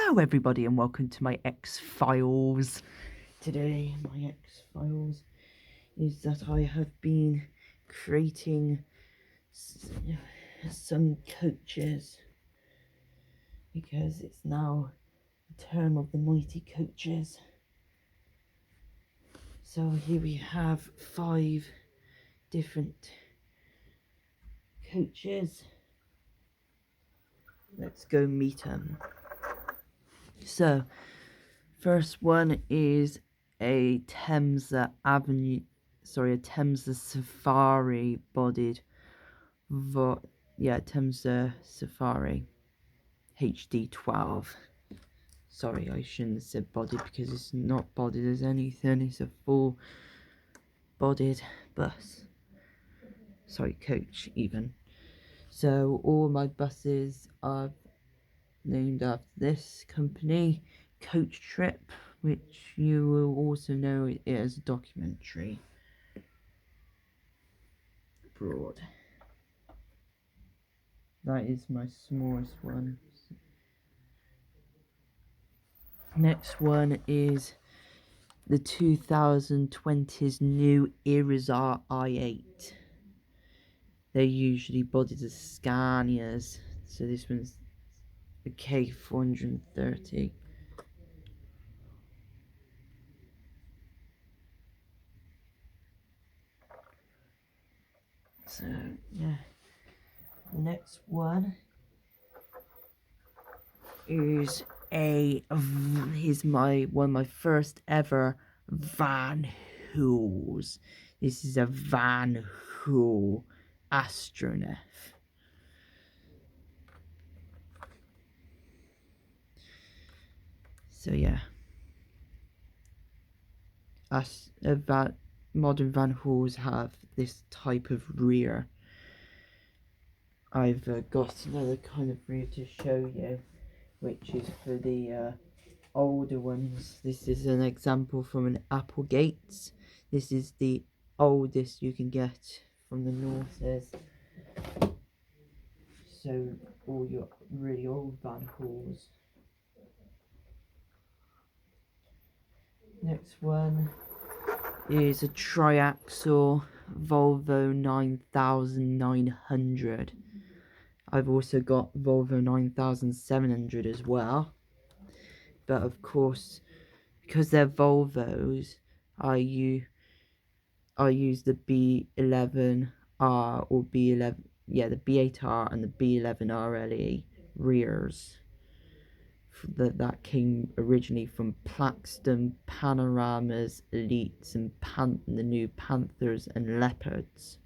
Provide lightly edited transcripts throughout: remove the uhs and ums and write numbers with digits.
Hello everybody and welcome to my X-Files. Today my X-Files is that I have been creating some coaches because it's now the term of the mighty coaches. So here we have 5 different coaches. Let's go meet them. So first one is a Temsa Safari bodied Temsa Safari HD12. Sorry, I shouldn't have said bodied because it's not bodied as anything, it's a full bodied bus. Sorry, coach even. So all my buses are named after this company, Coach Trip, which you will also know it as a documentary abroad. That is my smallest one. Next one is the 2020's new Irizar i8. They're usually bodied as Scanias, so this one's a K430. So yeah, the next one is one of my first ever Van Hools. This is a Van Hool Astronef. So yeah, modern Van Hools have this type of rear. I've got another kind of rear to show you, which is for the older ones. This is an example from an Applegate. This is the oldest you can get from the Northers. So all your really old Van Hools. Next one is a triaxle Volvo 9900. I've also got Volvo 9700 as well. But of course, because they're Volvos, I use the B11R or B11, the B8R and the B11R LE rears. That came originally from Plaxton Panoramas, Elites, and the new Panthers and Leopards.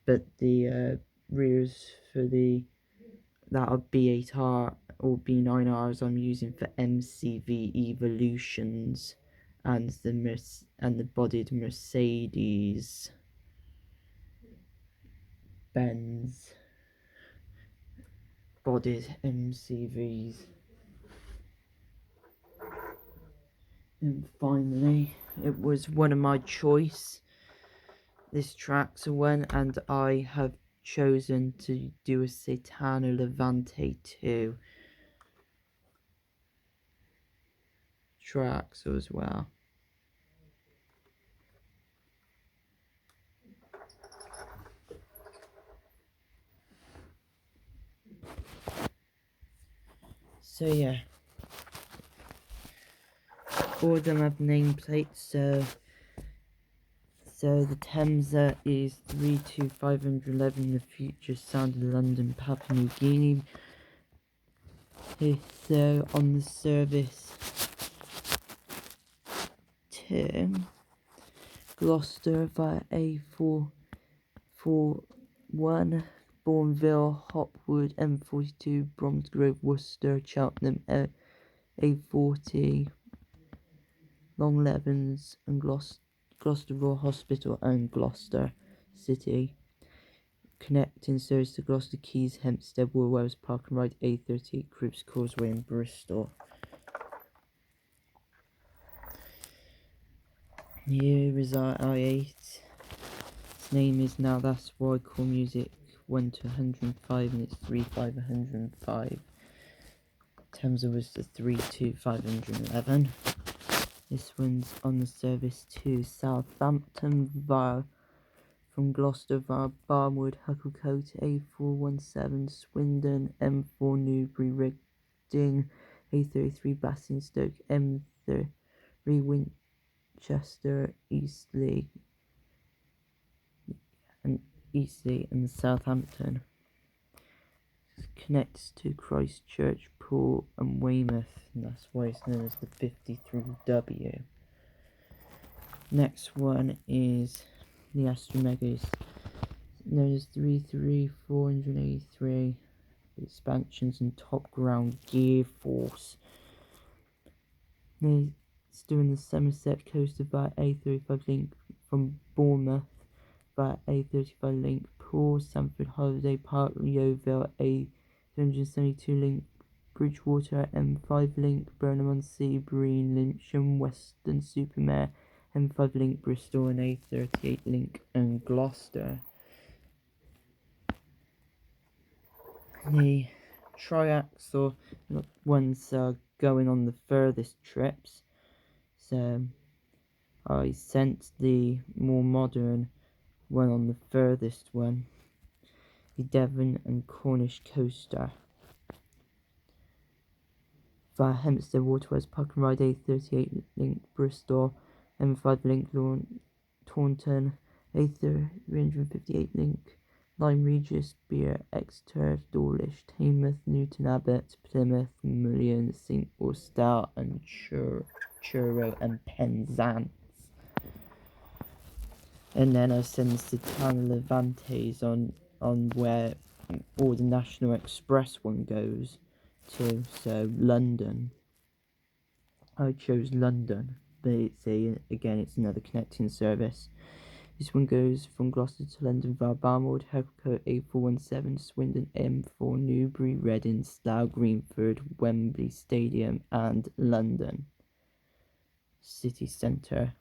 But the rears for that are B8R or B9Rs I'm using for MCV Evolutions and the bodied Mercedes Benz bodied MCVs. And finally, it was one of my choice, this Traxxas one, and I have chosen to do a Citano Levante 2 Traxxas as well. So yeah, all of them have nameplates. So the Temsa is 32511, the future sound of London, Papua New Guinea. So on the service to Gloucester via A441, Bourneville, Hopwood, M42, Bromsgrove, Worcester, Cheltenham, A40, Long Levens, and Gloucester Royal Hospital and Gloucester City. Connecting service to Gloucester Quays, Hempstead, Woolwells, Park and Ride, A38, Cribs Causeway and Bristol. Here is our i8. Its name is Now That's Why I Call Music 1 to 105 and it's 35105. Thames was the 32511. This one's on the service to Southampton via from Gloucester via Barnwood, Hucklecote, A417 Swindon, M4 Newbury, Reading, A33 Basingstoke, M3 Winchester, Eastleigh and Southampton. It connects to Christchurch, Poole and Weymouth, and that's why it's known as the 53W. Next one is the Astromega, known as 33483, expansions and top ground gear force. It's doing the Somerset coaster via A35 link from Bournemouth via A35 link Poole, Stamford Holiday Park, Yeovil, A372 link Bridgewater, M5 link Burnham-on-Sea, Breen, Lyncham, Weston-super-Mare, M5 link Bristol and A38 link and Gloucester. The triaxle ones are going on the furthest trips, so I sent the more modern one on the furthest one, the Devon and Cornish coaster via Hempstead Waterways Park and Ride, A38 link Bristol, M5 link Taunton, A358 link Lyme Regis, Beer, Exeter, Dawlish, Teignmouth, Newton Abbot, Plymouth, Mullion, St Austell and Truro and Penzance. And then I send the town Levantes on where all the National Express one goes to, so London. I chose London, but it's it's another connecting service. This one goes from Gloucester to London via Barnwood, Hucklecote, A417, Swindon, M4, Newbury, Reading, Slough, Greenford, Wembley Stadium and London city centre,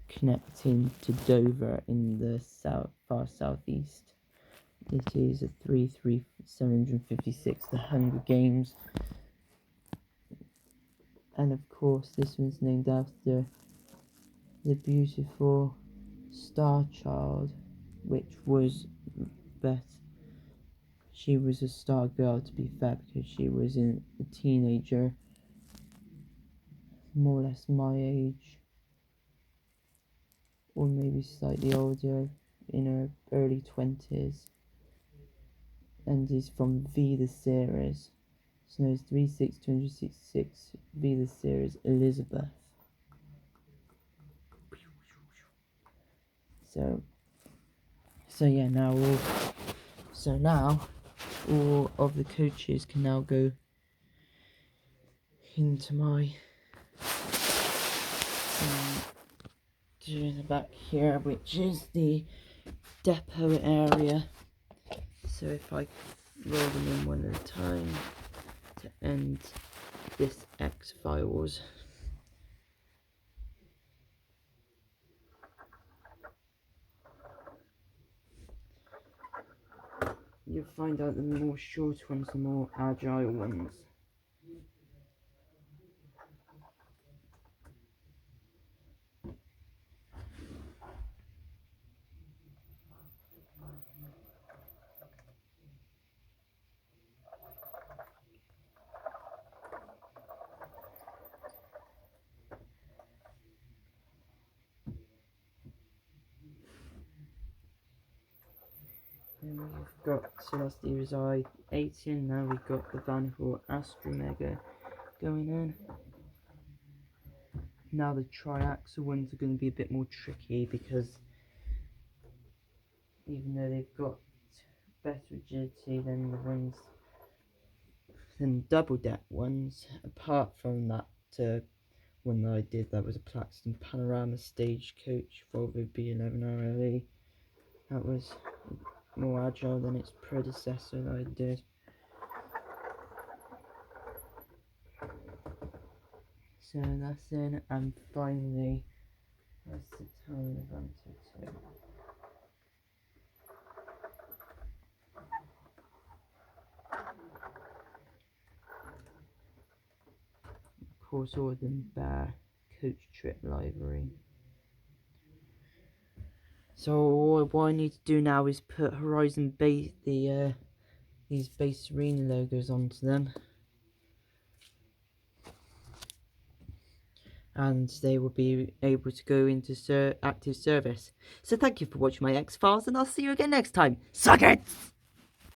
connecting to Dover in the far southeast. It is a 33756, the Hunger Games. And of course this one's named after the beautiful Star Child, which was Beth. She was a star girl, to be fair, because she was a teenager, more or less my age, or maybe slightly older, in her early 20s, and is from V the series. It's known as 36266 V the series Elizabeth. So yeah, now all of the coaches can now go into my to the back here, which is the depot area. So if I roll them in one at a time to end this X-Files. You'll find out the more short ones, the more agile ones. And we've got, so that's the Irizarry 80, and now we've got the Vanderbilt Astromega going in. Now the triaxle ones are going to be a bit more tricky, because even though they've got better rigidity than the ones, than double deck ones, apart from that one that I did, that was a Plaxton Panorama Stagecoach Volvo B11 RLE. That was more agile than its predecessor that I did. So that's in, and finally, that's the Town Levanter 2. course, all of them bear Coach Trip livery. So what I need to do now is put Horizon base these base arena logos onto them, and they will be able to go into active service. So thank you for watching my X-Files, and I'll see you again next time. Suck it!